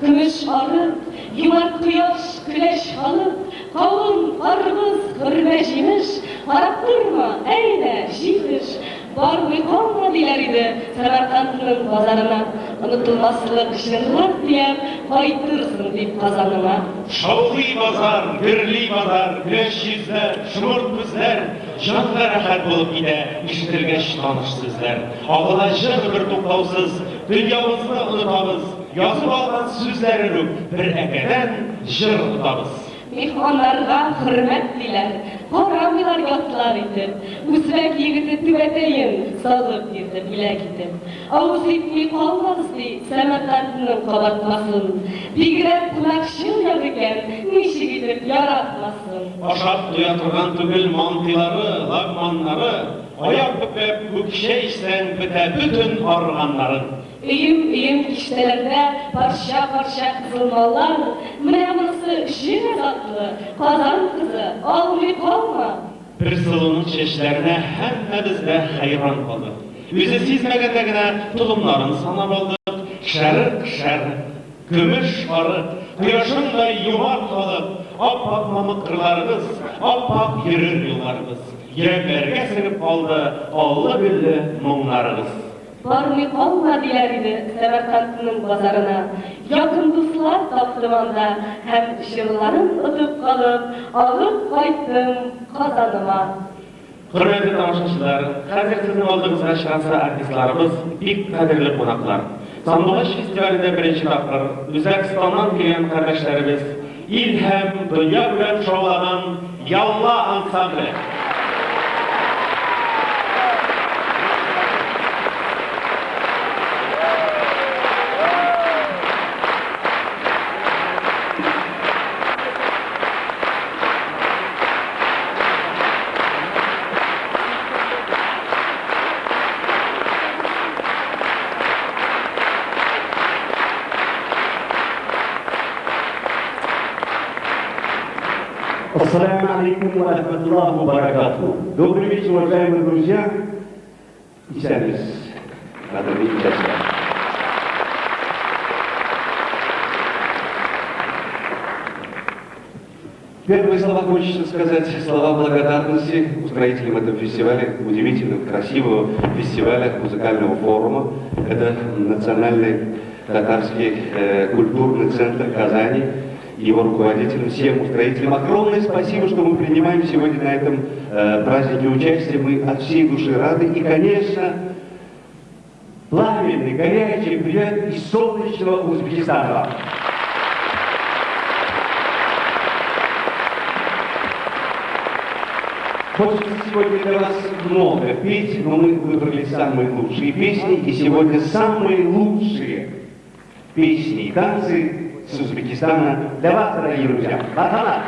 Gümüş arıp, yumar kıyaş, güneş alıp, kavun, karpuz, hırmeşimiş, harap durma, eyle, şiir. Var mı kalmadı ileride, Semerkant'ın pazarına, unutulmazlık şırlar diye, faydırsın deyip kazanına. Şavli pazar, birli pazar, güneş yüzler, şımırt bizler, canla rahat bulup gide, işitilgeç tanış sizler. Ağlaşır bir toktavsız, dünyamızı unutabız, yazıp algan sözlerini bir ekeden jır tutabız. Mihmanlarga hürmet diler, koramılar yatlar idi. Üzbek yigiti tübeteyin, sağlık girdi bilek idi. Ağız itmi kalmazdı, Semerkant'ın kabartmasın. Bigre kulakşıl yazıken, nişi gidip yaratmasın. Aşap duyatırgan tügül mantıları, lagmanları, ayak büpep bükşeysen bite bütün arganların. Üyüm kişilerde parça kızılmalar, mınamısı şirin atlı, kazan kızı, almayıp kalma. Bir sılının çeşlerine hemme bizde hayran kaldık. Yüzü sizmegende tulumların sanab aldık. Şarık, gümüş arı, güneşinde yumak kalıp, appak mamıtkırlarımız, appak yürür yollarımız. Yerlerge sınıp aldı, allı bildi mumlarımız. Var mı kalma dilerdi Semerkant'ın pazarına. Yakın dostlar taptım anda, hem şırların ötüp kalıp, alıp kayttım kazanıma. Hürmetli tamaşaçılar, hazır sizin olduğunuzda şanslı artistlarımız, bir kadirli konaklar. Sandılaş Festivali'de birinci taklar, Özbekistan'dan gelen kardeşlerimiz, İlhem, dünya bilen şovlanan Yalla Ansambli. Ассаламу алейкум ва рахматуллахи ва баракатуху. Добрый вечер, уважаемые друзья и сервис. Дорогие друзья. Первые слова хочется сказать, слова благодарности устроителям этого фестиваля, удивительного, красивого фестиваля, музыкального форума. Это Национальный татарский культурный центр Казани. Его руководителям, всем устроителям. Огромное спасибо, что мы принимаем сегодня на этом празднике участие. Мы от всей души рады. И, конечно, пламенный, горячий привет из солнечного Узбекистана. Хочется сегодня для вас много петь, но мы выбрали самые лучшие песни. И сегодня самые лучшие песни и танцы с Узбекистана для вас, дорогие друзья. Мархабат!